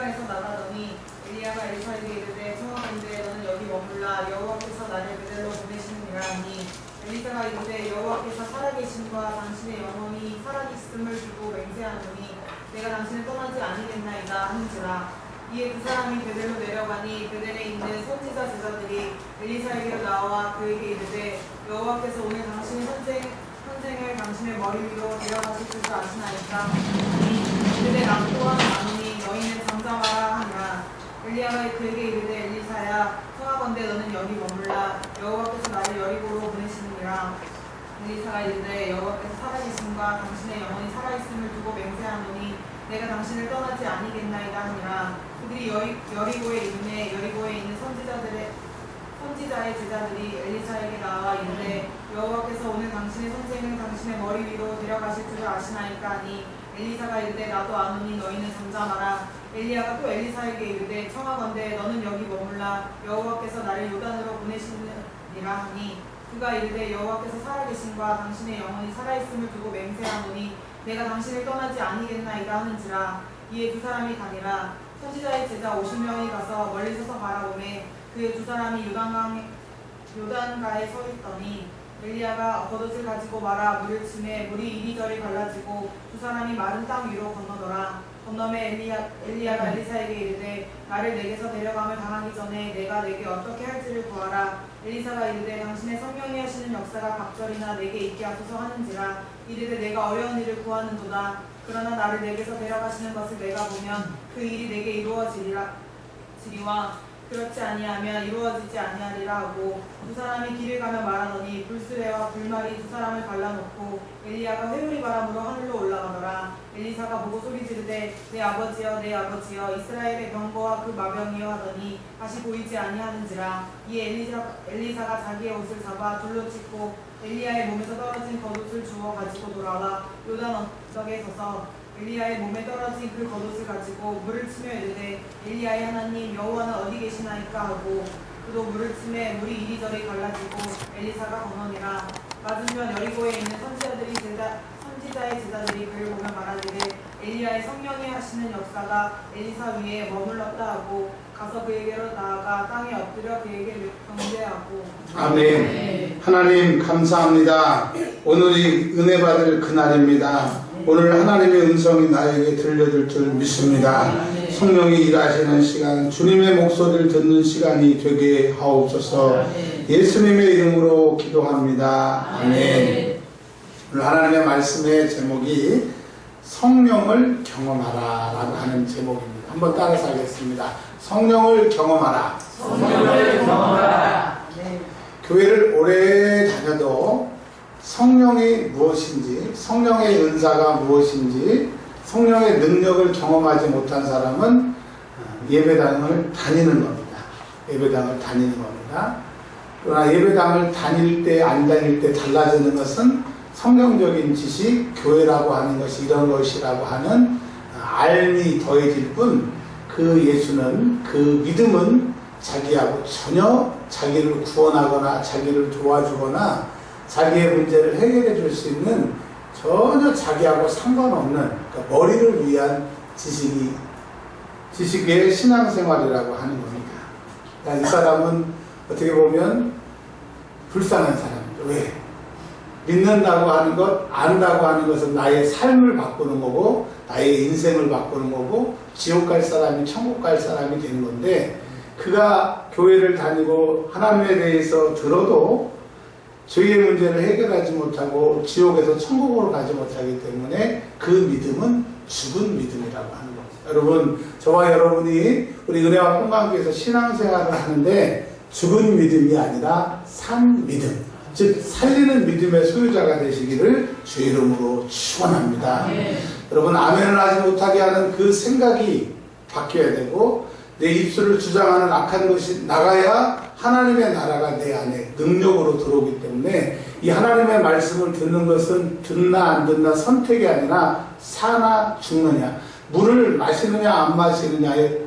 길갈에서 나가더니 엘리야가 엘리사에게 이르되 청하건대 너는 여기 머물라 여호와께서 나를 베델로 보내시느니라 하니 엘리사가 이르되 여호와께서 살아계심과 당신의 영혼이 살아있음을 두고 맹세하노니 내가 당신을 떠나지 아니겠나이다 하는지라. 이에 두 사람이 베델로 내려가니 베델에 있는 선지자 제자들이 엘리사에게로 나와 그에게 이르되 여호와께서 오늘 당신의 선생을 당신의 머리 위로 데려가실 줄 아시나이까. 이르되 나 또한 아노니 너희는 잠잠하라 하니라. 엘리야가 그에게 이르되 엘리사야 청하건대 너는 여기 머물라 여호와께서 나를 여리고로 보내시느니라. 엘리사가 이르되 여호와께서 살아계심과 당신의 영혼이 살아있음을 두고 맹세하노니 내가 당신을 떠나지 아니겠나이다 하니라. 그들이 여리고에 이르매 여리고에 있는 선지자의 제자들이 엘리사에게 나와 이르되 여호와께서 오늘 당신의 선생을 당신의 머리 위로 데려가실 줄 아시나이까 하니 엘리사가 이르되 나도 아노니 너희는 잠잠하라. 엘리야가 또 엘리사에게 이르되 청하건대 너는 여기 머물라 여호와께서 나를 요단으로 보내시느니라 하니 그가 이르되 여호와께서 살아계신과 당신의 영혼이 살아있음을 두고 맹세하노니 내가 당신을 떠나지 아니겠나이다 하는지라. 이에 두 사람이 가니라. 선지자의 제자 50명이 가서 멀리 서서 바라보매 그 두 사람이 요단가에 서 있더니 엘리야가 겉옷을 가지고 말아 물을 치매 물이 이리저리 갈라지고 두 사람이 마른 땅 위로 건너더라. 건너매 엘리야가 엘리사에게 이르되 나를 내게서 데려감을 당하기 전에 내가 내게 어떻게 할지를 구하라. 엘리사가 이르되 당신의 성령이 하시는 역사가 각절이나 내게 있게 하소서 하는지라. 이르되 내가 어려운 일을 구하는도다. 그러나 나를 내게서 데려가시는 것을 내가 보면 그 일이 내게 이루어지리와 그렇지 아니하면 이루어지지 아니하리라 하고 두 사람이 길을 가며 말하더니 불수레와 불말이 두 사람을 갈라놓고 엘리야가 회오리 바람으로 하늘로 올라가더라. 엘리사가 보고 소리 지르되 내 아버지여 내 아버지여 이스라엘의 병거와 그 마병이여 하더니 다시 보이지 아니하는지라. 이에 엘리사가 자기의 옷을 잡아 둘로 찢고 엘리야의 몸에서 떨어진 겉옷을 주워 가지고 돌아와 요단 언덕에 서서 엘리야의 몸에 떨어진 그 겉옷을 가지고 물을 치며 이르되 엘리야의 하나님 여호와는 어디 계시나이까 하고 그도 물을 치매 물이 이리저리 갈라지고 엘리사가 건너니라. 맞은편 여리고에 있는 선지자의 제자들이 그를 보며 말하기를 엘리야의 성령이 하시는 역사가 엘리사 위에 머물렀다 하고 가서 그에게로 나아가 땅에 엎드려 그에게 경배하고. 아멘. 하나님 감사합니다. 오늘이 은혜 받을 그날입니다. 오늘 하나님의 음성이 나에게 들려줄 줄 믿습니다. 성령이 일하시는 시간, 주님의 목소리를 듣는 시간이 되게 하옵소서. 예수님의 이름으로 기도합니다. 아멘. 오늘 하나님의 말씀의 제목이 성령을 경험하라 라고 하는 제목입니다. 한번 따라서 하겠습니다. 성령을 경험하라. 성령을 경험하라. 교회를 오래 다녀도 성령이 무엇인지, 성령의 은사가 무엇인지, 성령의 능력을 경험하지 못한 사람은 예배당을 다니는 겁니다. 예배당을 다니는 겁니다. 그러나 예배당을 다닐 때, 안 다닐 때 달라지는 것은 성경적인 지식, 교회라고 하는 것이 이런 것이라고 하는 알미 더해질 뿐, 그 예수는, 그 믿음은 자기하고 전혀 자기를 구원하거나 자기를 도와주거나 자기의 문제를 해결해 줄 수 있는 전혀 자기하고 상관없는, 그러니까 머리를 위한 지식의 신앙생활이라고 하는 겁니다. 그러니까 이 사람은 어떻게 보면 불쌍한 사람이죠. 왜? 믿는다고 하는 것, 안다고 하는 것은 나의 삶을 바꾸는 거고 나의 인생을 바꾸는 거고 지옥 갈 사람이 천국 갈 사람이 되는 건데, 그가 교회를 다니고 하나님에 대해서 들어도 죄의 문제를 해결하지 못하고 지옥에서 천국으로 가지 못하기 때문에 그 믿음은 죽은 믿음이라고 하는 겁니다. 여러분, 저와 여러분이 우리 은혜와 평강교회에서 신앙생활을 하는데 죽은 믿음이 아니라 산 믿음, 즉 살리는 믿음의 소유자가 되시기를 주 이름으로 축원합니다. 여러분, 아멘을 하지 못하게 하는 그 생각이 바뀌어야 되고 내 입술을 주장하는 악한 것이 나가야 하나님의 나라가 내 안에 능력으로 들어오기 때문에 이 하나님의 말씀을 듣는 것은 듣나 안 듣나 선택이 아니라 사나 죽느냐, 물을 마시느냐 안 마시느냐의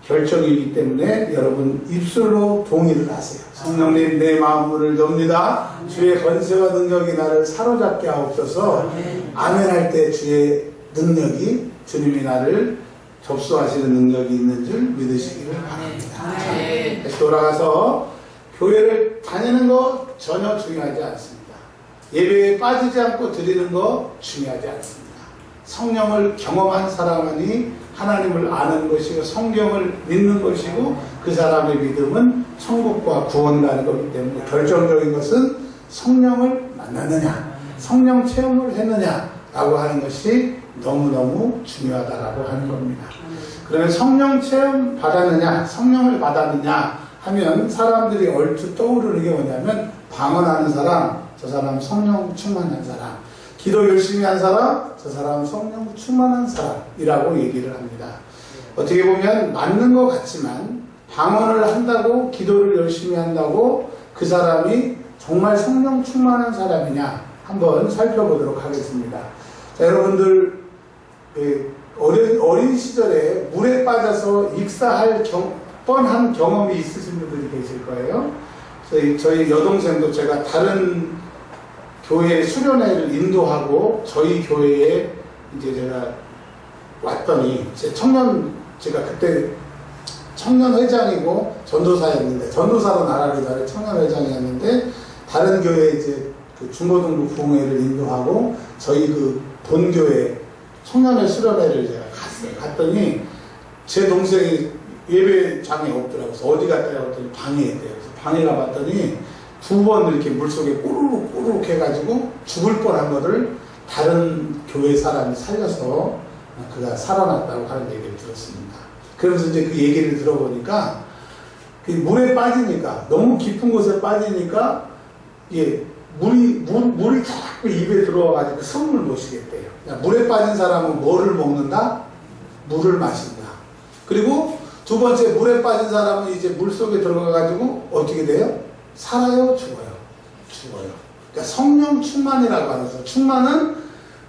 결정이기 때문에 여러분 입술로 동의를 하세요. 성령님, 내 마음을 엽니다. 주의 권세와 능력이 나를 사로잡게 하옵소서. 아멘 할 때 주의 능력이, 주님이 나를 접수하시는 능력이 있는 줄 믿으시기를 바랍니다. 네. 다시 돌아가서 교회를 다니는 거 전혀 중요하지 않습니다. 예배에 빠지지 않고 드리는 거 중요하지 않습니다. 성령을 경험한 사람만이 하나님을 아는 것이고 성경을 믿는 것이고 그 사람의 믿음은 천국과 구원 가는 것이기 때문에 결정적인 것은 성령을 만났느냐, 성령 체험을 했느냐라고 하는 것이 너무너무 중요하다라고 하는 겁니다. 그러면 성령 체험 받았느냐, 성령을 받았느냐 하면 사람들이 얼추 떠오르는 게 뭐냐면 방언하는 사람, 저 사람 성령 충만한 사람, 기도 열심히 한 사람, 저 사람 성령 충만한 사람이라고 얘기를 합니다. 어떻게 보면 맞는 것 같지만 방언을 한다고 기도를 열심히 한다고 그 사람이 정말 성령 충만한 사람이냐 한번 살펴보도록 하겠습니다. 자, 여러분들 어린 시절에 물에 빠져서 익사할 뻔한 경험이 있으신 분들이 계실 거예요. 저희 여동생도 제가 다른 교회 수련회를 인도하고 저희 교회에 이제 제가 왔더니 제가 그때 청년회장이고 전도사였는데, 전도사로 나라를 잘해 청년회장이었는데, 다른 교회에 이제 그 중고등부 부흥회를 인도하고 저희 그 본교회 청년회 수련회를 제가 갔어요. 갔더니 제 동생이 예배장에 없더라고요. 그래서 어디 갔다고 했더니 방에 있대요. 그래서 방에 가봤더니 두 번 이렇게 물속에 꼬르륵 꼬르륵 해가지고 죽을 뻔한 거를 다른 교회 사람이 살려서 그가 살아났다고 하는 얘기를 들었습니다. 그러면서 이제 그 얘기를 들어보니까 그 물에 빠지니까, 너무 깊은 곳에 빠지니까 물이 자꾸 입에 들어와가지고 숨을 못 쉬겠대요. 물에 빠진 사람은 뭐를 먹는다? 물을 마신다. 그리고 두 번째, 물에 빠진 사람은 이제 물 속에 들어가가지고 어떻게 돼요? 살아요? 죽어요? 죽어요. 그러니까 성령 충만이라고 하는 거죠. 충만은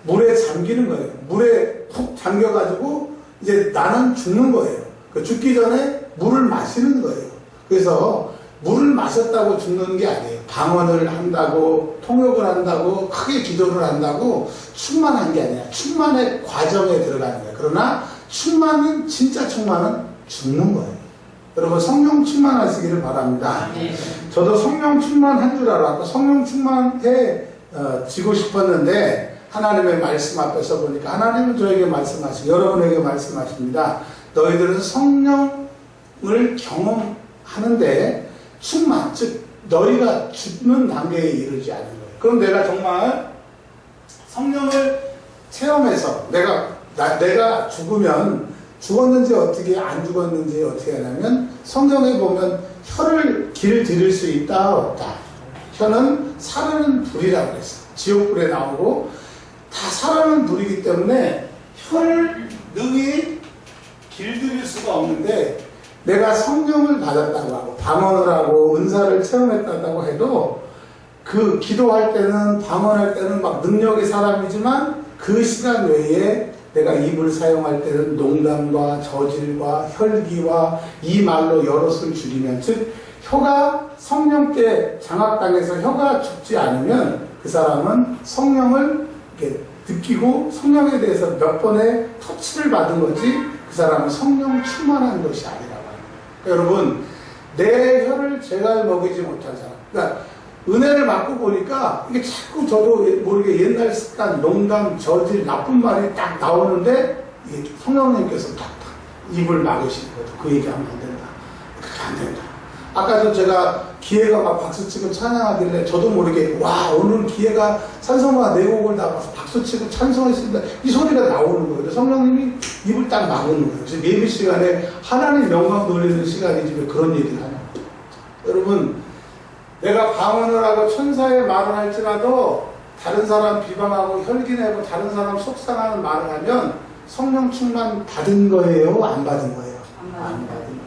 물에 잠기는 거예요. 물에 푹 잠겨가지고 이제 나는 죽는 거예요. 죽기 전에 물을 마시는 거예요. 그래서 물을 마셨다고 죽는 게 아니에요. 방언을 한다고, 통역을 한다고, 크게 기도를 한다고 충만한 게 아니라 충만의 과정에 들어가는 거예요. 그러나 충만은, 진짜 충만은 죽는 거예요. 여러분 성령 충만하시기를 바랍니다. 저도 성령 충만한 줄 알았고 성령 충만해지고 싶었는데 하나님의 말씀 앞에서 보니까 하나님은 저에게 말씀하시고 여러분에게 말씀하십니다. 너희들은 성령을 경험하는데 충만, 즉 너희가 죽는 단계에 이르지 않은 거예요. 그럼 내가 정말 성령을 체험해서 내가 죽으면 죽었는지 어떻게 안 죽었는지 어떻게 하냐면 성경에 보면 혀를 길들일 수 있다 없다. 혀는 사르는 불이라고 그랬어요. 지옥불에 나오고 다 사르는 불이기 때문에 혀를 능히 길들일 수가 없는데 내가 성령을 받았다고 하고 방언을 하고 은사를 체험했다고 해도 그 기도할 때는 방언할 때는 막 능력의 사람이지만 그 시간 외에 내가 입을 사용할 때는 농담과 저질과 혈기와 이 말로 여럿을 죽이면, 즉 혀가 성령께 장악당해서 혀가 죽지 않으면 그 사람은 성령을 이렇게 느끼고 성령에 대해서 몇 번의 터치를 받은 거지 그 사람은 성령 충만한 것이 아니라고 합니다. 그러니까 여러분, 내 혀를 제갈 먹이지 못한 사람, 그러니까 은혜를 받고 보니까 이게 자꾸 저도 모르게 옛날 습관, 농담, 저질, 나쁜 말이 딱 나오는데 이게 성령님께서 딱 입을 막으시는 거죠. 그 얘기하면 안 된다. 그렇게 안 된다. 아까도 제가 기회가 막 박수치고 찬양하길래 저도 모르게 와 오늘 기회가 찬송가 4곡을 다 박수치고 찬송했습니다. 이 소리가 나오는 거예요. 성령님이 입을 딱 막는 거예요. 그래서 예배 시간에 하나님 영광 돌리는 시간이지 왜 그런 얘기를 하냐. 여러분, 내가 방언을 하고 천사의 말을 할지라도 다른 사람 비방하고 혈기내고 다른 사람 속상하는 말을 하면 성령 충만 받은 거예요? 안 받은 거예요? 안 받은 거예요.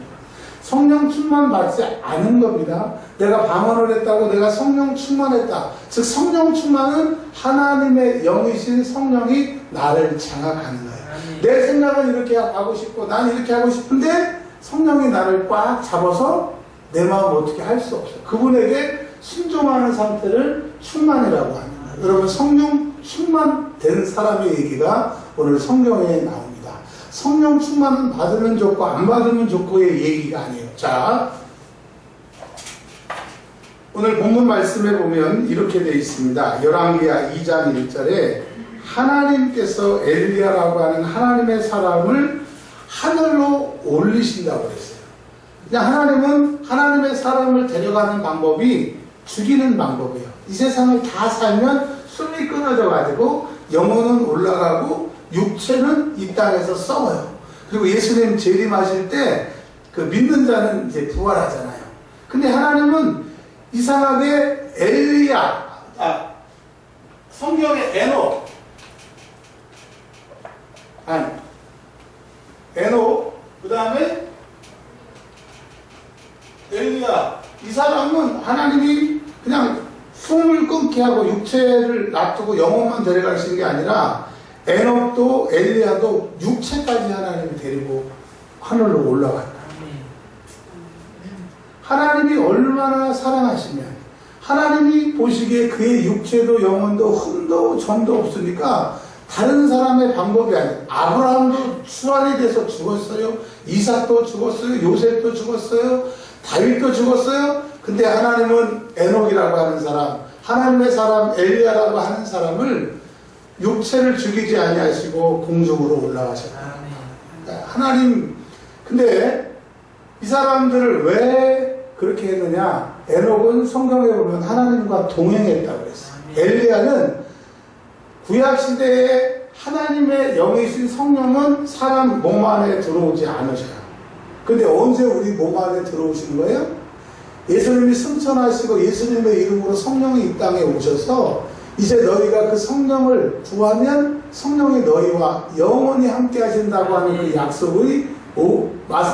성령 충만 받지 않은 겁니다. 내가 방언을 했다고 내가 성령 충만했다. 즉 성령 충만은 하나님의 영이신 성령이 나를 장악하는 거예요. 내 생각은 이렇게 하고 싶고 난 이렇게 하고 싶은데 성령이 나를 꽉 잡아서 내 마음 어떻게 할 수 없어요. 그분에게 순종하는 상태를 충만이라고 합니다. 여러분 성령 충만된 사람의 얘기가 오늘 성경에 나옵니다. 성령 충만은 받으면 좋고 안 받으면 좋고의 얘기가 아니에요. 자, 오늘 본문 말씀에 보면 이렇게 되어 있습니다. 열왕기하 2장 1절에 하나님께서 엘리야라고 하는 하나님의 사람을 하늘로 올리신다고 그랬어요. 그냥 하나님은 하나님의 사람을 데려가는 방법이 죽이는 방법이에요. 이 세상을 다 살면 숨이 끊어져 가지고 영혼은 올라가고 육체는 이 땅에서 썩어요. 그리고 예수님 재림하실 때 그 믿는 자는 이제 부활하잖아요. 근데 하나님은 이상하게 엘리야, 성경의 에녹, 그 다음에 엘리야, 이 사람은 하나님이 그냥 숨을 끊게 하고 육체를 놔두고 영혼만 데려가시는 게 아니라 에녹도 엘리야도 육체까지 하나님이 데리고 하늘로 올라갔다. 하나님이 얼마나 사랑하시면 하나님이 보시기에 그의 육체도 영혼도 흠도 점도 없으니까 다른 사람의 방법이 아니에요. 아브라함도 수환이 돼서 죽었어요. 이삭도 죽었어요. 요셉도 죽었어요. 다윗도 죽었어요. 근데 하나님은 에녹이라고 하는 사람, 하나님의 사람 엘리야라고 하는 사람을 육체를 죽이지 아니하시고 공중으로 올라가셨다. 그러니까 하나님, 근데 이 사람들을 왜 그렇게 했느냐? 에녹은 성경에 보면 하나님과 동행했다고 그랬어요. 엘리야는 구약시대에 하나님의 영이신 성령은 사람 몸 안에 들어오지 않으셔요. 근데 언제 우리 몸 안에 들어오신 거예요? 예수님이 승천하시고 예수님의 이름으로 성령이 이 땅에 오셔서 이제 너희가 그 성령을 구하면 성령이 너희와 영원히 함께 하신다고 하는 그 약속의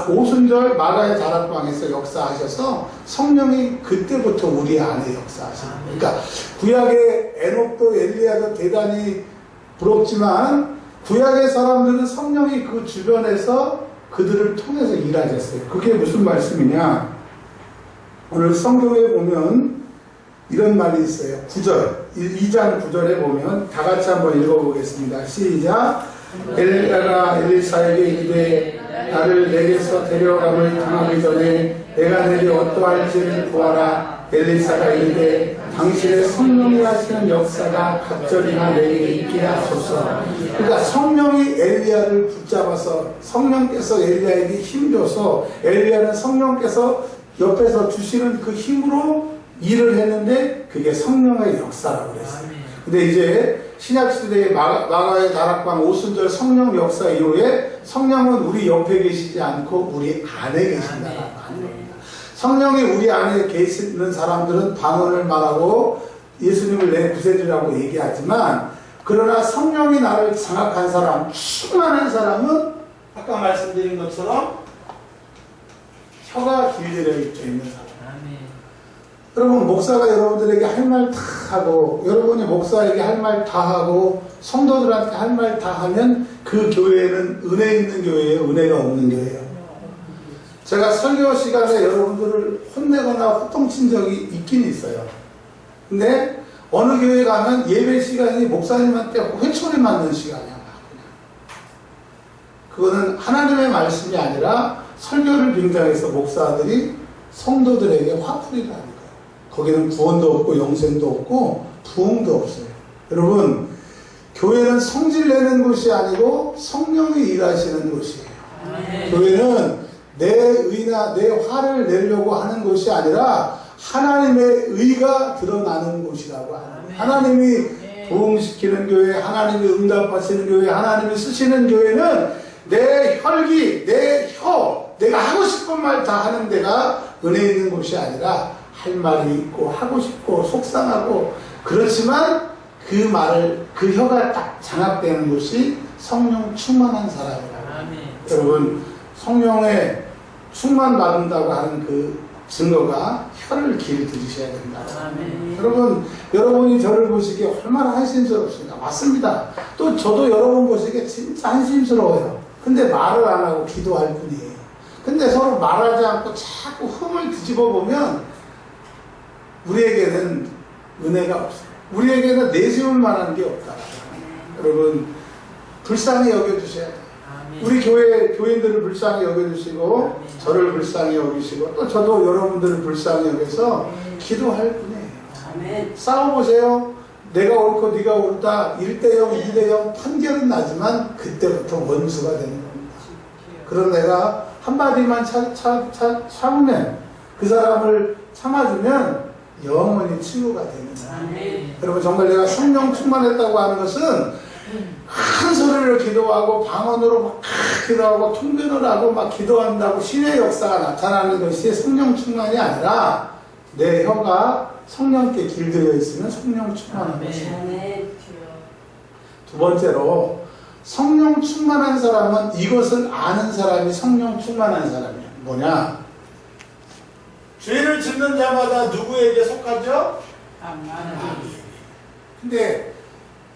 오순절 마가의 다락방에서 역사하셔서 성령이 그때부터 우리 안에 역사하신 거예요. 그러니까 구약의 에녹도 엘리야도 대단히 부럽지만 구약의 사람들은 성령이 그 주변에서 그들을 통해서 일하셨어요. 그게 무슨 말씀이냐? 오늘 성경에 보면 이런 말이 있어요. 9절, 2장 9절에 보면 다 같이 한번 읽어보겠습니다. 시작. 엘리야가 엘리사에게 이르되 나를 내게서 데려감을 당하기 전에 내가 내게 어떠할지를 구하라. 엘리사가 이르되 당신의 성령이 하시는 역사가 갑절이나 내게 있게 하소서. 그러니까 성령이 엘리야를 붙잡아서 성령께서 엘리야에게 힘줘서 엘리야는 성령께서 옆에서 주시는 그 힘으로 일을 했는데 그게 성령의 역사라고 그랬어요. 근데 이제 신약시대의 마가의 다락방 오순절 성령 역사 이후에 성령은 우리 옆에 계시지 않고 우리 안에 계신다라고 하는 겁니다. 성령이 우리 안에 계시는 사람들은 방언을 말하고 예수님을 내 구세주라고 얘기하지만 그러나 성령이 나를 장악한 사람, 충만한 사람은 아까 말씀드린 것처럼 혀가 길들여 있는 사람. 여러분, 목사가 여러분들에게 할 말 다 하고 여러분이 목사에게 할 말 다 하고 성도들한테 할 말 다 하면 그 교회는 은혜 있는 교회예요, 은혜가 없는 교회예요. 제가 설교 시간에 여러분들을 혼내거나 호통친 적이 있긴 있어요. 근데 어느 교회 가면 예배 시간이 목사님한테 회초리 맞는 시간이야. 그거는 하나님의 말씀이 아니라 설교를 빙자해서 목사들이 성도들에게 화풀이를 하는 거예요. 거기는 구원도 없고 영생도 없고 부흥도 없어요. 여러분, 교회는 성질 내는 곳이 아니고 성령이 일하시는 곳이에요. 교회는 내 의나 내 화를 내려고 하는 곳이 아니라 하나님의 의가 드러나는 곳이라고 하는 거예요. 하나님이 부흥시키는 교회, 하나님이 응답하시는 교회, 하나님이 쓰시는 교회는 내 혈기, 내 혀, 내가 하고 싶은 말 다 하는 데가 은혜 있는 곳이 아니라 할 말이 있고 하고 싶고 속상하고 그렇지만 그 말을 그 혀가 딱 장악되는 곳이 성령 충만한 사람이라고. 여러분, 성령에 충만받는다고 하는 그 증거가 혀를 길들이셔야 된다. 여러분, 여러분이 저를 보시기에 얼마나 한심스럽습니까? 맞습니다. 또 저도 여러분 보시기에 진짜 한심스러워요. 근데 말을 안 하고 기도할 뿐이에요. 근데 서로 말하지 않고 자꾸 흠을 뒤집어 보면 우리에게는 은혜가 없어요. 우리에게는 내세울 만한 게 없다. 여러분, 불쌍히 여겨주셔야 돼요. 우리 교회 교인들을 불쌍히 여겨주시고 저를 불쌍히 여기시고 또 저도 여러분들을 불쌍히 여겨서 기도할 뿐이에요. 싸워보세요. 내가 옳고 네가 옳다 1대0 2대0 판결은 나지만 그때부터 원수가 되는 겁니다. 그럼 내가 한마디만 참으면 그 사람을 참아주면 영원히 친구가 됩니다. 여러분 정말 내가 성령 충만했다고 하는 것은 큰 소리를 기도하고 방언으로 막 기도하고 통변을 하고 막 기도한다고 신의 역사가 나타나는 것이 성령 충만이 아니라 내 혀가 성령께 길들여 있으면 성령 충만한 것입니다. 두 번째로 성령 충만한 사람은 이것을 아는 사람이 성령 충만한 사람이에요. 뭐냐? 죄를 짓는 자마다 누구에게 속하죠? 근데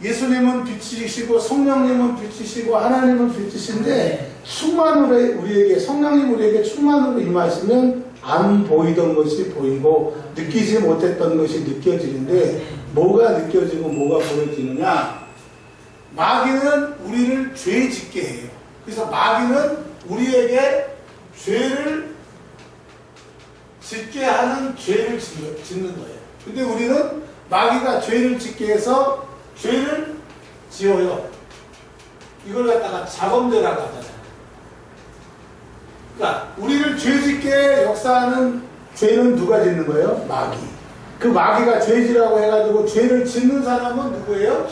예수님은 빛이시고 성령님은 빛이시고 하나님은 빛이신데 충만으로 우리에게 성령님 우리에게 충만으로 임하시면 안 보이던 것이 보이고 느끼지 못했던 것이 느껴지는데 뭐가 느껴지고 뭐가 보여지느냐? 마귀는 우리를 죄 짓게 해요. 그래서 마귀는 우리에게 죄를 짓게 하는 죄를 짓는 거예요. 근데 우리는 마귀가 죄를 짓게 해서 죄를 지어요. 이걸 갖다가 작업죄라고 하잖아요. 그러니까 우리를 죄 짓게 역사하는 죄는 누가 짓는 거예요? 마귀. 그 마귀가 죄지라고 해가지고 죄를 짓는 사람은 누구예요?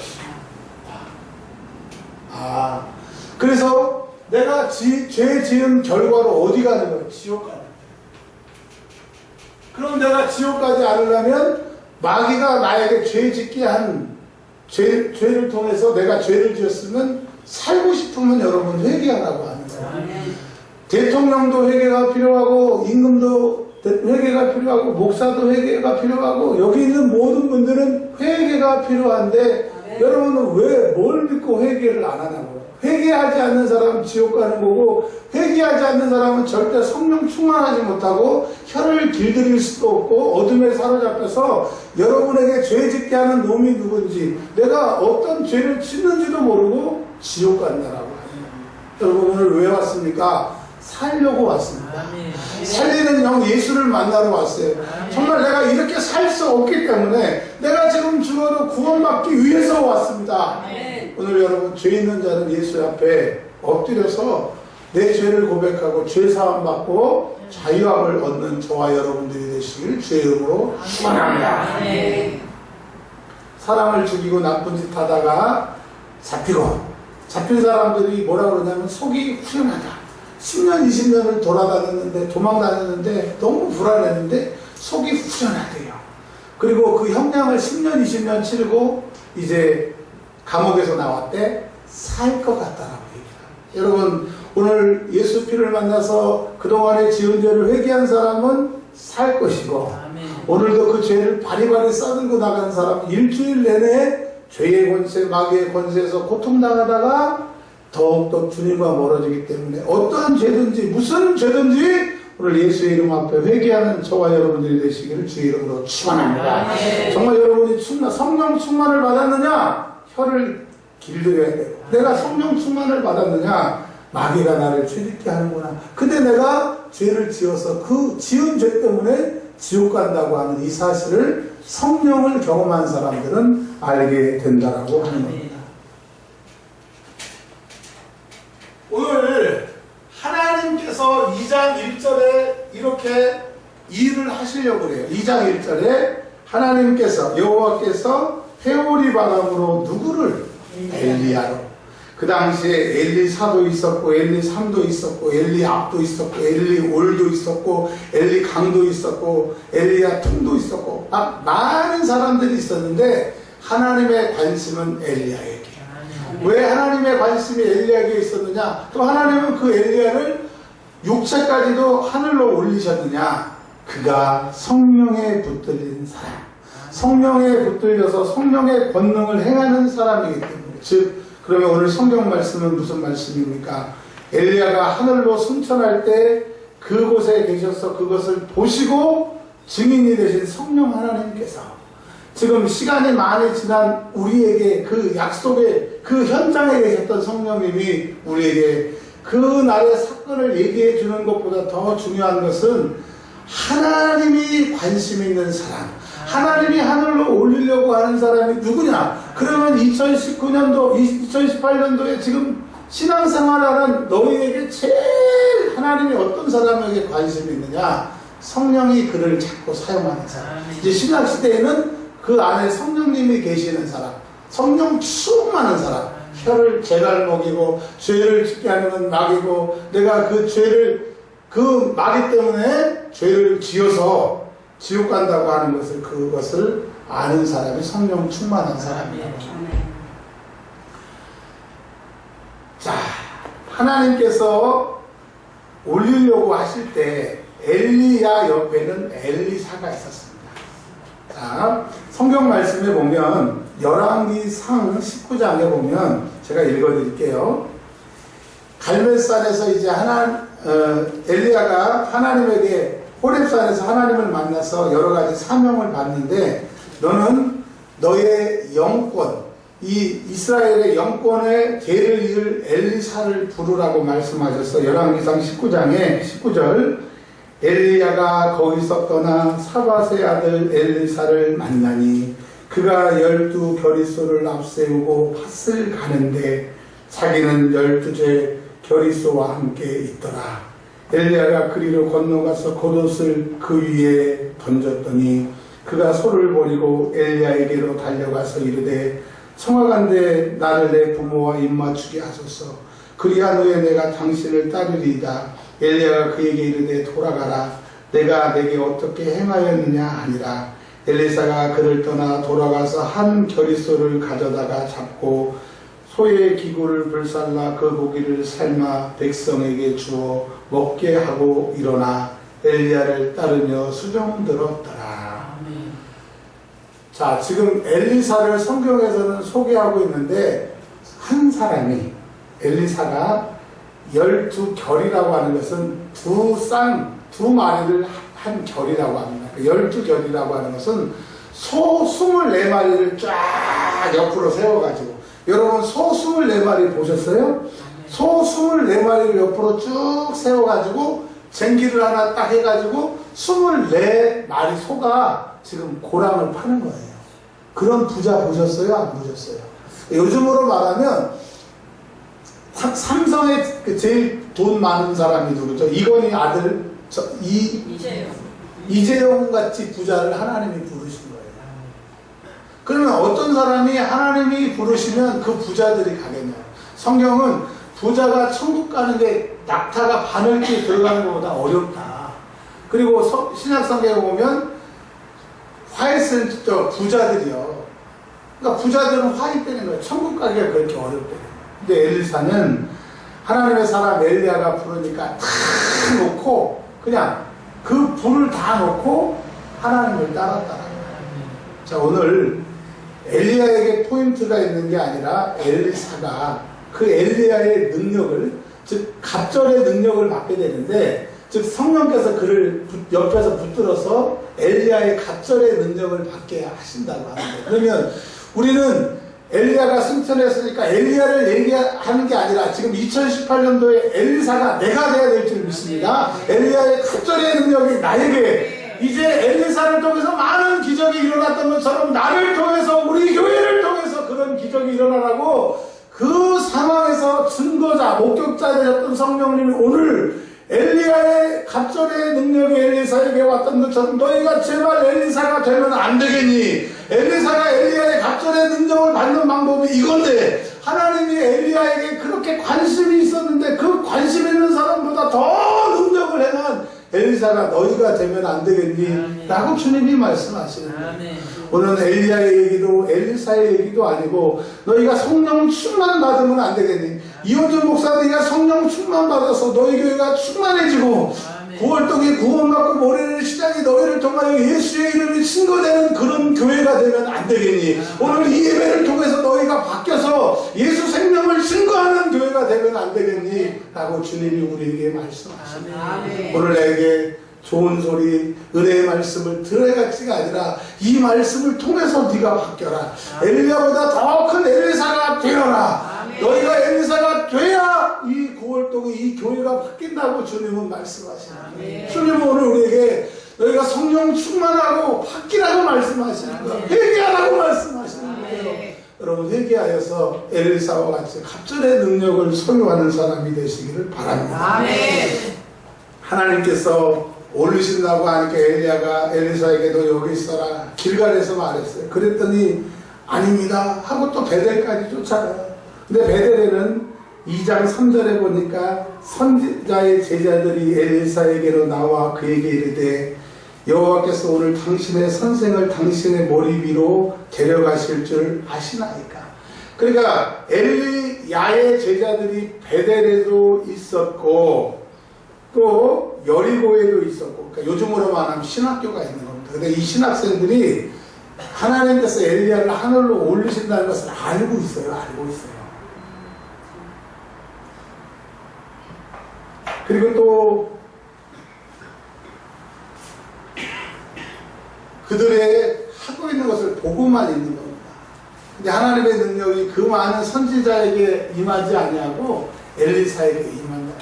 그래서 내가 죄 지은 결과로 어디 가는 거예요? 지옥 가는 거예요. 그럼 내가 지옥 가지 않으려면 마귀가 나에게 죄 짓게 한 죄를 통해서 내가 죄를 지었으면 살고 싶으면 여러분 회개하라고 하는 거예요. 대통령도 회개가 필요하고 임금도 회개가 필요하고 목사도 회개가 필요하고 여기 있는 모든 분들은 회개가 필요한데 여러분은 왜 뭘 믿고 회개를 안 하냐고요. 회개하지 않는 사람은 지옥 가는 거고 회개하지 않는 사람은 절대 성령 충만하지 못하고 혀를 길들일 수도 없고 어둠에 사로잡혀서 여러분에게 죄 짓게 하는 놈이 누군지 내가 어떤 죄를 짓는지도 모르고 지옥 간다라고 하네요. 여러분 오늘 왜 왔습니까? 살려고 왔습니다. 살리는 영 예수를 만나러 왔어요. 정말 내가 이렇게 살 수 없기 때문에 내가 지금 죽어도 구원받기 위해서 왔습니다. 오늘 여러분 죄 있는 자는 예수 앞에 엎드려서 내 죄를 고백하고 죄 사함 받고 자유함을 얻는 저와 여러분들이 되시길 주의 이름으로 축원합니다. 사람을 죽이고 나쁜 짓 하다가 잡힌 사람들이 뭐라 그러냐면 속이 후련하다. 10년 20년을 도망 다녔는데 너무 불안했는데 속이 후련하대요. 그리고 그 형량을 10년 20년 치르고 이제 감옥에서 나왔대. 살 것 같다라고 얘기합니다. 여러분 오늘 예수 피를 만나서 그동안의 지은 죄를 회개한 사람은 살 것이고 오늘도 그 죄를 바리바리 싸들고 나가는 사람은 일주일 내내 죄의 권세 마귀의 권세에서 고통당하다가 더욱더 주님과 멀어지기 때문에 어떠한 죄든지 무슨 죄든지 오늘 예수의 이름 앞에 회개하는 저와 여러분들이 되시기를 주의 이름으로 축원합니다. 정말 여러분이 성령 충만을 받았느냐? 혀를 길들여야 돼요. 내가 성령 충만을 받았느냐? 마귀가 나를 죄짓게 하는구나. 근데 내가 죄를 지어서 그 지은 죄 때문에 지옥 간다고 하는 이 사실을 성령을 경험한 사람들은 알게 된다라고 하는 겁니다. 오늘 하나님께서 2장 1절에 이렇게 일을 하시려고 그래요. 2장 1절에 하나님께서 여호와께서 회오리 바람으로 누구를? 엘리야로. 그 당시에 엘리사도 있었고 엘리삼도 있었고 엘리압도 있었고 엘리올도 있었고 엘리강도 있었고 엘리야통도 있었고 막 많은 사람들이 있었는데 하나님의 관심은 엘리야에게. 왜 하나님의 관심이 엘리야에게 있었느냐? 또 하나님은 그 엘리야를 육체까지도 하늘로 올리셨느냐? 그가 성령에 붙들린 사람, 성령에 붙들려서 성령의 권능을 행하는 사람이기 때문에. 즉 그러면 오늘 성경 말씀은 무슨 말씀입니까? 엘리야가 하늘로 승천할 때 그곳에 계셔서 그것을 보시고 증인이 되신 성령 하나님께서 지금 시간이 많이 지난 우리에게 그 약속의 그 현장에 계셨던 성령님이 우리에게 그 날의 사건을 얘기해 주는 것보다 더 중요한 것은 하나님이 관심 있는 사람, 하나님이 하늘로 올리려고 하는 사람이 누구냐? 그러면 2019년도, 2018년도에 지금 신앙생활하는 너희에게 제일 하나님이 어떤 사람에게 관심이 있느냐? 성령이 그를 자꾸 사용하는 사람. 이제 신약시대에는 그 안에 성령님이 계시는 사람, 성령 충만한 사람, 혀를 죄를 먹이고 죄를 짓게 하는 마귀고 내가 그 죄를 그 마귀 때문에 죄를 지어서 지옥 간다고 하는 것을 그것을 아는 사람이 성령 충만한 사람이에요. 자, 하나님께서 올리려고 하실 때 엘리야 옆에는 엘리사가 있었습니다. 자, 성경 말씀에 보면 열왕기상 19장에 보면 제가 읽어드릴게요. 갈멜산에서 이제 엘리야가 하나님에게 호렙산에서 하나님을 만나서 여러 가지 사명을 받는데 너는 너의 영권, 이 이스라엘의 영권의 대를 이을 엘리사를 부르라고 말씀하셔서 열왕기상 19장에 19절 엘리야가 거기서 떠나 사밧의 아들 엘리사를 만나니 그가 12 겨리소를 앞세우고 밭을 가는데 자기는 12제 겨리소와 함께 있더라. 엘리야가 그리로 건너가서 겉옷을 그 위에 던졌더니 그가 소를 버리고 엘리야에게로 달려가서 이르되 청하간대 나를 내 부모와 입맞추게 하소서. 그리한 후에 내가 당신을 따르리이다. 엘리야가 그에게 이르되 돌아가라. 내가 내게 어떻게 행하였느냐 하니라. 엘리사가 그를 떠나 돌아가서 한 겨리소를 가져다가 잡고 소의 기구를 불살라 그 고기를 삶아 백성에게 주어 먹게 하고 일어나 엘리야를 따르며 수종들었더라. 자, 지금 엘리사를 성경에서는 소개하고 있는데 한 사람이 엘리사가 12결이라고 하는 것은 두 마리를 한 결이라고 합니다. 12결이라고 하는 것은 소 24마리를 쫙 옆으로 세워가지고 여러분 소 24마리 보셨어요? 소 24마리를 옆으로 쭉 세워가지고 쟁기를 하나 딱 해가지고 24마리 소가 지금 고랑을 파는 거예요. 그런 부자 보셨어요? 안 보셨어요? 요즘으로 말하면 삼성의 제일 돈 많은 사람이 누구죠? 이건희 아들 이재용 같이 부자를 하나님이 부르신 거예요. 그러면 어떤 사람이 하나님이 부르시면 그 부자들이 가겠냐? 성경은 부자가 천국 가는 게 낙타가 바늘길 들어가는 것보다 어렵다. 그리고 신약 성경에 보면 화했을 때 부자들이요. 그러니까 부자들은 화이 되는 거예요. 천국 가기가 그렇게 어렵대. 근데 엘리사는 하나님의 사람 엘리야가 부르니까 다 놓고 그냥 그 불을 다 놓고 하나님을 따랐다는 거예요. 자, 오늘 엘리야에게 포인트가 있는 게 아니라 엘리사가 그 엘리야의 능력을, 즉 갑절의 능력을 받게 되는데, 즉 성령께서 그를 옆에서 붙들어서 엘리야의 갑절의 능력을 받게 하신다고 하는 거예요. 그러면 우리는 엘리야가 승천했으니까 엘리야를 얘기하는 게 아니라 지금 2018년도에 엘리사가 내가 돼야 될 줄 믿습니다. 엘리야의 갑절의 능력이 나에게 이제 엘리사를 통해서 많은 기적이 일어났던 것처럼 나를 통해서 우리 교회를 통해서 그런 기적이 일어나라고 그 상황에서 증거자, 목격자 되셨던 성령님이 오늘 엘리야의 갑절의 능력이 엘리사에게 왔던 것처럼 너희가 제발 엘리사가 되면 안 되겠니? 엘리사가 엘리야의 갑절의 능력을 받는 방법이 이건데 하나님이 엘리야에게 그렇게 관심이 있었는데 그 관심 있는 사람보다 더 능력을 행한 엘리사가 너희가 되면 안 되겠니? 라고 주님이 말씀하시는 거예요. 오늘은 엘리야의 얘기도 엘리사의 얘기도 아니고 너희가 성령 충만 받으면 안 되겠니? 이호준 목사님이 성령 충만 받아서 너희 교회가 충만해지고 9월동에 구원받고 모래를 시장이 너희를 통하여 예수의 이름이 증거되는 그런 교회가 되면 안 되겠니? 오늘 이 예배를 통해서 너희가 바뀌어서 예수 생명을 증거하는 교회가 되면 안 되겠니? 라고 주님이 우리에게 말씀하십니다. 오늘 내게 좋은 소리, 은혜의 말씀을 들어야지가 아니라 이 말씀을 통해서 네가 바뀌어라. 엘리야보다 더 큰 엘리사가 되어라. 너희가 엘리사가 돼야 이 9월동에 이 교회가 바뀐다고 주님은 말씀하시는 거예요. 아멘. 주님은 오늘 우리에게 너희가 성령 충만하고 바뀌라고 말씀하시는 거예요. 아멘. 회개하라고 말씀하시는 거예요. 아멘. 여러분 회개하여서 엘리사와 같이 갑절의 능력을 소유하는 사람이 되시기를 바랍니다. 아멘. 하나님께서 올리신다고 하니까 엘리야가 엘리사에게도 여기 있어라 길갈에서 말했어요. 그랬더니 아닙니다 하고 또 베델까지 쫓아가요. 근데 베델에는 2장 3절에 보니까 선지자의 제자들이 엘리사에게로 나와 그에게 이르되 여호와께서 오늘 당신의 선생을 당신의 머리 위로 데려가실 줄 아시나이까. 그러니까 엘리야의 제자들이 베델에도 있었고 또 여리고에도 있었고, 그러니까 요즘으로 말하면 신학교가 있는 겁니다. 근데 이 신학생들이 하나님께서 엘리야를 하늘로 올리신다는 것을 알고 있어요. 알고 있어요. 그리고 또 그들의 하고 있는 것을 보고만 있는 겁니다. 근데 하나님의 능력이 그 많은 선지자에게 임하지 아니하고 엘리사에게 임한다.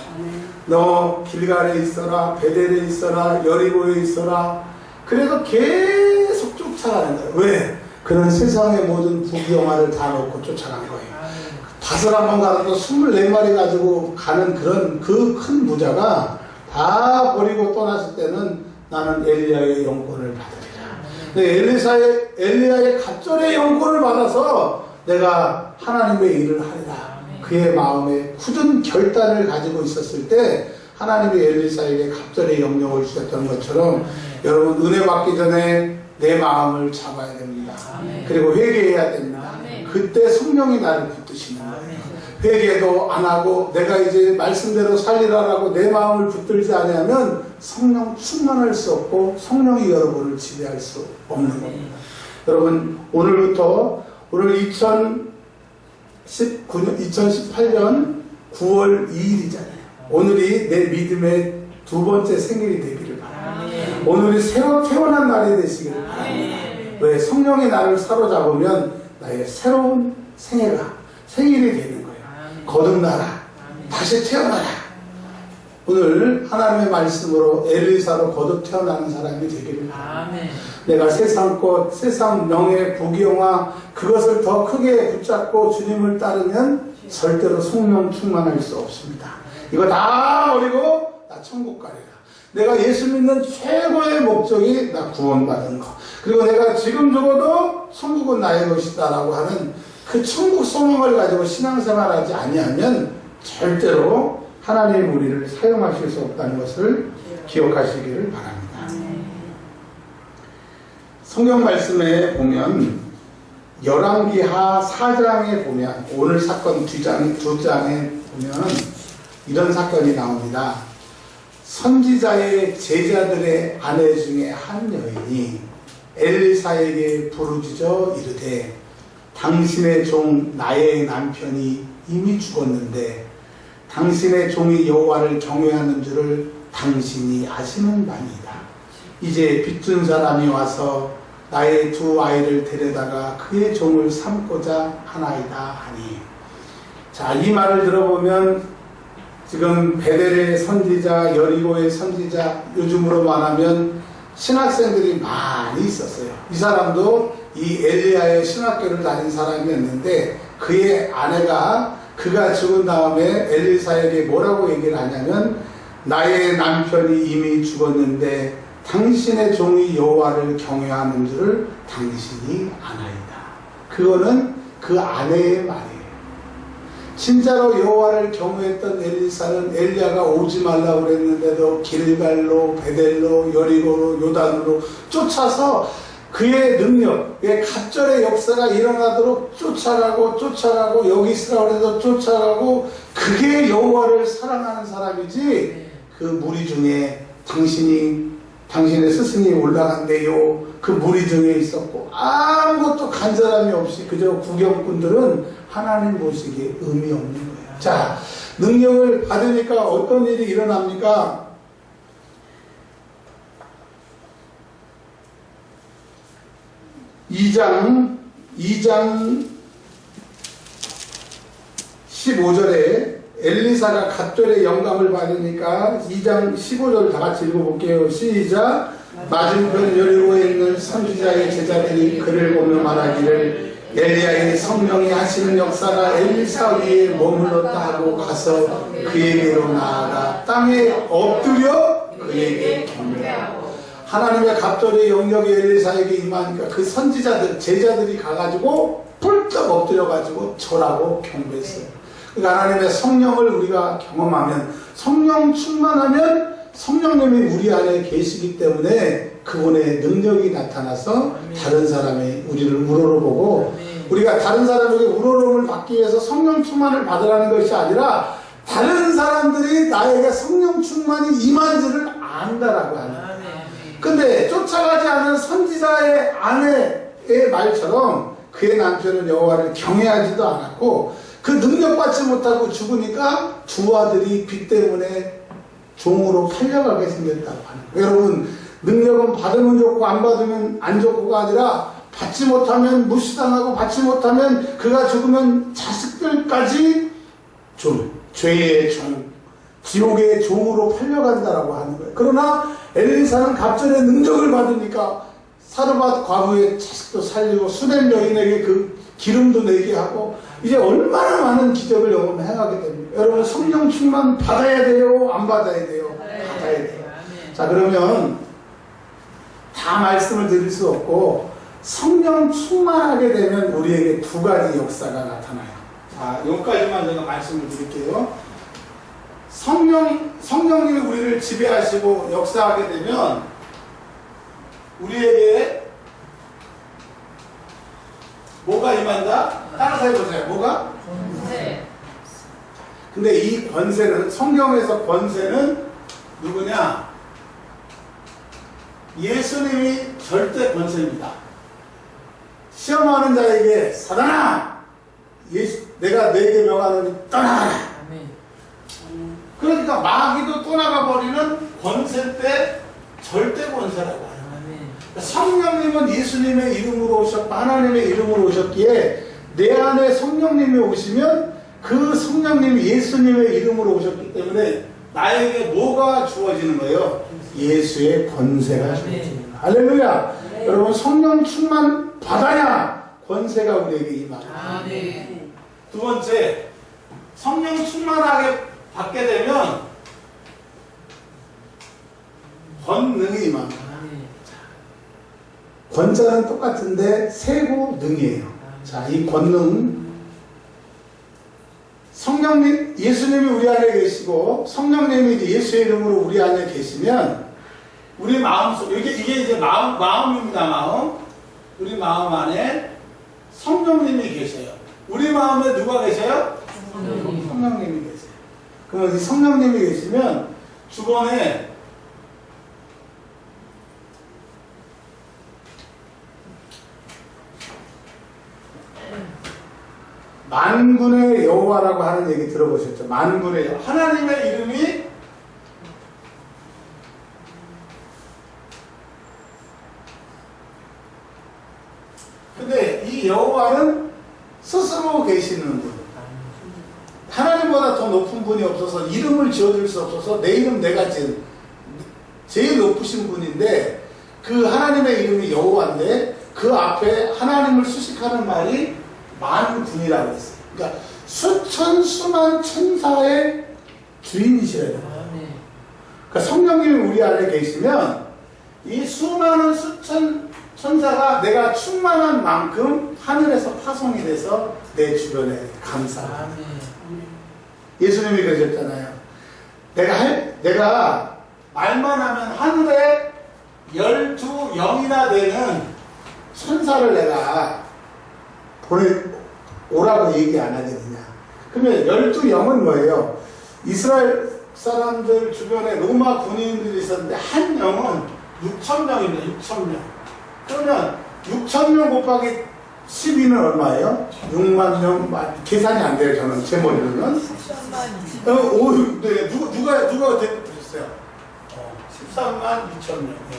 너 길갈에 있어라, 베델에 있어라, 여리고에 있어라. 그래서 계속 쫓아가는 거예요. 왜? 그는 세상의 모든 부귀영화를 다 놓고 쫓아간 거예요. 밭을 한번 가도 24마리 가지고 가는 그런 그 큰 부자가 다 버리고 떠났을 때는 나는 엘리야의 영권을 받으리라. 근데 엘리야의 갑절의 영권을 받아서 내가 하나님의 일을 하리라. 그의 마음에 굳은 결단을 가지고 있었을 때 하나님이 엘리사에게 갑절의 영역을 주셨던 것처럼 여러분 은혜 받기 전에 내 마음을 잡아야 됩니다. 그리고 회개해야 됩니다. 그때 성령이 나를 붙드시는 거예요. 회개도 안 하고 내가 이제 말씀대로 살리라라고 내 마음을 붙들지 않으면 성령 충만할 수 없고 성령이 여러분을 지배할 수 없는 겁니다. 여러분 오늘부터 오늘 2018년 9월 2일이잖아요. 오늘이 내 믿음의 두 번째 생일이 되기를 바랍니다. 오늘이 새로 태어난 날이 되시기를 바랍니다. 왜? 성령이 나를 사로잡으면 나의 새로운 생일이 되는 거예요. 거듭나라. 다시 태어나라. 오늘 하나님의 말씀으로 엘리사로 거듭 태어나는 사람이 되기를 바랍니다. 내가 세상 것, 세상 명예, 부귀영화 그것을 더 크게 붙잡고 주님을 따르면 절대로 성령 충만할 수 없습니다. 이거 다 버리고 나 천국 가리라. 내가 예수 믿는 최고의 목적이 나 구원받은 거. 그리고 내가 지금 죽어도 천국은 나의 것이다 라고 하는 그 천국 소망을 가지고 신앙생활하지 아니하면 절대로 하나님 우리를 사용하실 수 없다는 것을 기억하시기를 바랍니다. 성경 말씀에 보면 열왕기하 4장에 보면 오늘 사건 두 장에 보면 이런 사건이 나옵니다. 선지자의 제자들의 아내 중에 한 여인이 엘리사에게 부르짖어 이르되 당신의 종 나의 남편이 이미 죽었는데 당신의 종이 여호와를 경외하는 줄을 당신이 아시는 바니이다. 이제 빚준 사람이 와서 나의 두 아이를 데려다가 그의 종을 삼고자 하나이다 하니. 자, 이 말을 들어보면 지금 베델의 선지자, 여리고의 선지자, 요즘으로 말하면 신학생들이 많이 있었어요. 이 사람도 이 엘리야의 신학교를 다닌 사람이었는데 그의 아내가 그가 죽은 다음에 엘리사에게 뭐라고 얘기를 하냐면 나의 남편이 이미 죽었는데 당신의 종이 여호와를 경외하는 줄을 당신이 아나이다. 그거는 그 아내의 말이에요. 진짜로 여호와를 경외했던 엘리사는 엘리야가 오지 말라고 그랬는데도 길갈로, 베델로, 여리고로, 요단으로 쫓아서 그의 능력, 그의 갑절의 역사가 일어나도록 쫓아가고 여기 있으라고 해서 쫓아가고 그게 여호와를 사랑하는 사람이지 그 무리 중에 당신의 스승이 올라간대요. 그 무리 중에 있었고 아무것도 간절함이 없이 그저 구경꾼들은 하나님 보시기에 의미 없는 거예요. 자, 능력을 받으니까 어떤 일이 일어납니까? (2장 15절에 엘리사가 갑절의 영감을 받으니까 2장 15절 다 같이 읽어볼게요. 시작. 맞은편 여리고에 있는 선지자의 제자들이 그를 보며 말하기를 엘리야의 성령이 하시는 역사가 엘리사 위에 머물렀다 하고 가서 그에게로 나아가 땅에 엎드려 그에게 경배하고. 하나님의 갑절의 영역이 엘리사에게 임하니까 그 선지자들 제자들이 가가지고 뿔떡 엎드려가지고 절하고 경배했어요. 그러니까 하나님의 성령을 우리가 경험하면, 성령 충만하면 성령님이 우리 안에 계시기 때문에 그분의 능력이 나타나서 다른 사람이 우리를 우러러보고, 우리가 다른 사람에게 우러러움을 받기 위해서 성령 충만을 받으라는 것이 아니라 다른 사람들이 나에게 성령 충만이 임한지를 안다라고 하는 거예요. 근데 쫓아가지 않은 선지자의 아내의 말처럼 그의 남편은 여호와를 경외하지도 않았고 그 능력받지 못하고 죽으니까 두 아들이 빚 때문에 종으로 팔려가게 생겼다고 하는 거예요. 여러분, 능력은 받으면 좋고 안 받으면 안 좋고가 아니라 받지 못하면 무시당하고 받지 못하면 그가 죽으면 자식들까지 죄의 종, 지옥의 종으로 팔려간다라고 하는 거예요. 그러나 엘리사는 갑절의 능력을 받으니까 사르밧 과부의 자식도 살리고 수렘 여인에게 그 기름도 내게 하고 이제 얼마나 많은 기적을 행하게 됩니다. 여러분, 성령 충만 받아야 돼요? 안 받아야 돼요? 받아야 돼요. 자, 그러면 다 말씀을 드릴 수 없고 성령 충만하게 되면 우리에게 두 가지 역사가 나타나요. 자, 여기까지만 제가 말씀을 드릴게요. 성령님이 우리를 지배하시고 역사하게 되면 우리에게 뭐가 임한다? 따라서 해보세요. 뭐가? 권세. 근데 이 권세는, 성경에서 권세는 누구냐? 예수님이 절대 권세입니다. 시험하는 자에게 사단아! 내가 내게 명하노니 떠나가라! 그러니까 마귀도 떠나가 버리는 권세 때 절대 권세라고 해요. 성령님은 예수님의 이름으로 오셨고 하나님의 이름으로 오셨기에 내 안에 성령님이 오시면 그 성령님이 예수님의 이름으로 오셨기 때문에 나에게 뭐가 주어지는 거예요? 예수의 권세가 주어지는 거예요. 할렐루야. 네. 여러분, 성령 충만 받아야 권세가 우리에게 임합니다. 네. 두 번째, 성령 충만하게 받게 되면 권능이 임합니다. 권자는 똑같은데 세고 능이에요. 자, 이 권능, 성령님, 예수님이 우리 안에 계시고 성령님이 이제 예수의 이름으로 우리 안에 계시면 우리 마음속, 이게 이제 마음입니다. 마음. 우리 마음 안에 성령님이 계셔요. 우리 마음에 누가 계셔요? 성령님이 계세요. 그럼 이 성령님이 계시면 주변에 만군의 여호와라고 하는 얘기 들어보셨죠? 만군의 여호와. 하나님의 이름이 근데 이 여호와는 스스로 계시는 분. 하나님보다 더 높은 분이 없어서 이름을 지어줄 수 없어서 내 이름 내가 지은 제일 높으신 분인데 그 하나님의 이름이 여호와인데 그 앞에 하나님을 수식하는 말이 만군이라고 했어요. 그러니까 수천 수만 천사의 주인이시래요. 그러니까 성령님이 우리 안에 계시면 이 수많은 수천 천사가 내가 충만한 만큼 하늘에서 파송이 돼서 내 주변에 감사합니다. 예수님이 그러셨잖아요. 내가 말만 하면 하늘에 12영이나 되는 천사를 내가 오라고 얘기 안 하겠느냐. 그러면 12영은 뭐예요? 이스라엘 사람들 주변에 로마 군인들이 있었는데 한 영은 6,000명입니다. 6,000명. 그러면 6,000명 곱하기 12는 얼마예요? 6만 명. 계산이 안 돼요. 저는 제 머리로는. 네. 누가 대답하셨어요? 13만 2천 명. 네.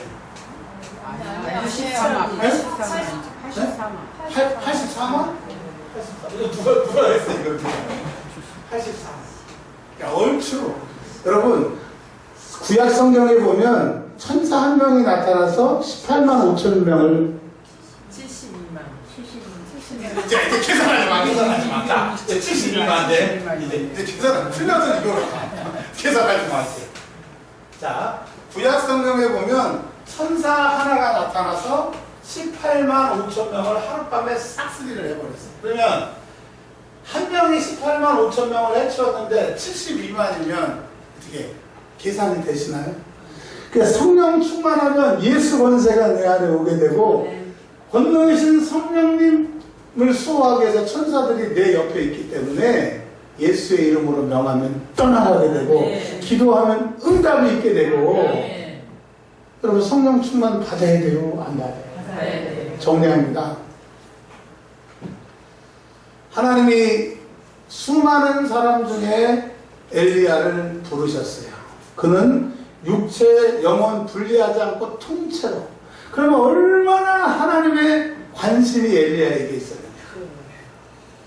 84만? 이거 누가 했어요? 이거 84만. 그러니까 얼추로. 여러분, 구약 성경에 보면 천사 한 명이 나타나서 18만 5천 명을 72만. 이제 계산하지 마, 계산하지 마. 자, 이제 72만 돼. 이제 계산, 틀려서 이거로 계산하지 마세요. 자, 구약 성경에 보면 천사 하나가 나타나서 18만 5천 명을 하룻밤에 싹쓸이를 해버렸어요. 그러면 한 명이 18만 5천 명을 해치웠는데 72만이면 어떻게 계산이 되시나요? 그러니까 성령 충만하면 예수 권세가 내 안에 오게 되고 권능이신 성령님을 수호하기 위해서 천사들이 내 옆에 있기 때문에 예수의 이름으로 명하면 떠나가게 되고 기도하면 응답이 있게 되고 여러분 성령 충만 받아야 돼요? 안 받아요? 정리합니다. 하나님이 수많은 사람 중에 엘리야를 부르셨어요. 그는 육체, 영혼 분리하지 않고 통째로. 그러면 얼마나 하나님의 관심이 엘리야에게 있었느냐.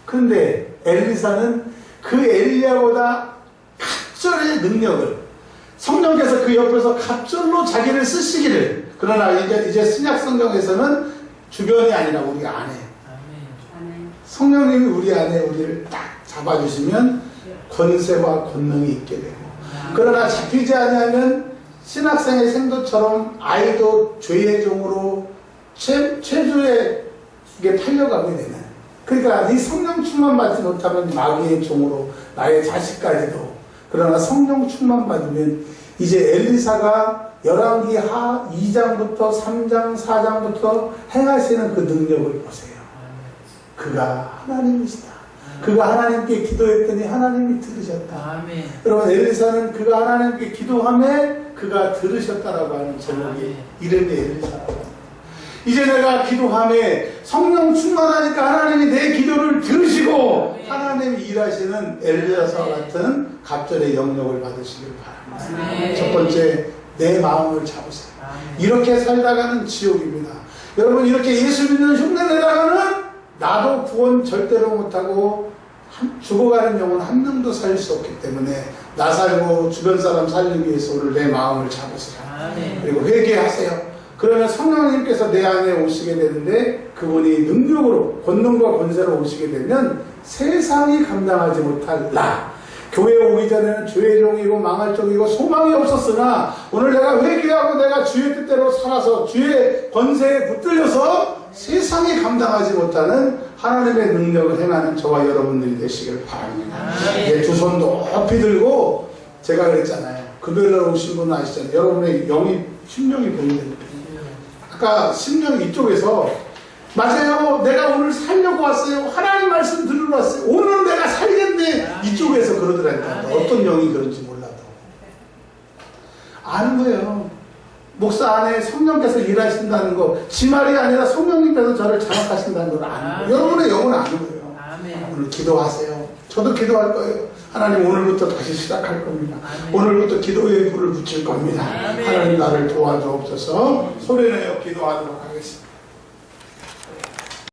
그런데 엘리사는 그 엘리야보다 갑절의 능력을 성령께서 그 옆에서 갑절로 자기를 쓰시기를. 그러나 이제 신약 성경에서는 주변이 아니라 우리 안에 성령님이 우리 안에 우리를 딱 잡아주시면 권세와 권능이 있게 되고, 그러나 잡히지 아니하면 신학생의 생도처럼 아이도 죄의 종으로 최주에 팔려가게 되는. 그러니까 이 성령 충만 받지 못하면 마귀의 종으로 나의 자식까지도. 그러나 성령 충만 받으면 이제 엘리사가 열왕기 하 2장부터 3장 4장부터 행하시는 그 능력을 보세요. 그가 하나님이시다. 그가 하나님께 기도했더니 하나님이 들으셨다. 아멘. 여러분, 엘리사는 그가 하나님께 기도함에 그가 들으셨다라고 하는 제목이 이름이 엘리사라고 합니다. 이제 내가 기도함에 성령 충만하니까 하나님이 내 기도를 들으시고 하나님이 일하시는 엘리야와 같은 갑절의 영역을 받으시길 바랍니다. 첫 번째, 내 마음을 잡으세요. 이렇게 살다가는 지옥입니다. 여러분, 이렇게 예수 믿는 흉내내다가는 나도 구원 절대로 못하고 죽어가는 영혼 한 명도 살릴 수 없기 때문에 나 살고 주변 사람 살리기 위해서 오늘 내 마음을 잡으세요. 그리고 회개하세요. 그러면 성령님께서 내 안에 오시게 되는데 그분이 능력으로 권능과 권세로 오시게 되면 세상이 감당하지 못할 나, 교회에 오기 전에는 죄의 종이고 망할 종이고 소망이 없었으나 오늘 내가 회개하고 내가 주의 뜻대로 살아서 주의 권세에 붙들려서 세상이 감당하지 못하는 하나님의 능력을 행하는 저와 여러분들이 되시길 바랍니다. 이제 두 손 높이 들고, 제가 그랬잖아요. 금요일날 오신 분은 아시잖아요. 여러분의 영이, 심령이 보이는데 아까 심령이 이쪽에서 맞아요. 내가 오늘 살려고 왔어요. 하나님 말씀 들으러 왔어요. 오늘 내가 살겠네. 이쪽에서 그러더라니까. 어떤 영이 그런지 몰라도 아는 거예요. 목사 안에 성령께서 일하신다는 거, 지 말이 아니라 성령님께서 저를 장악하신다는 걸 아는 거예요. 여러분의 영은 아는 거예요. 오늘 기도하세요. 저도 기도할 거예요. 하나님, 오늘부터 다시 시작할 겁니다. 오늘부터 기도의 불을 붙일 겁니다. 하나님, 나를 도와주옵소서. 소리내어 기도하도록 하겠습니다.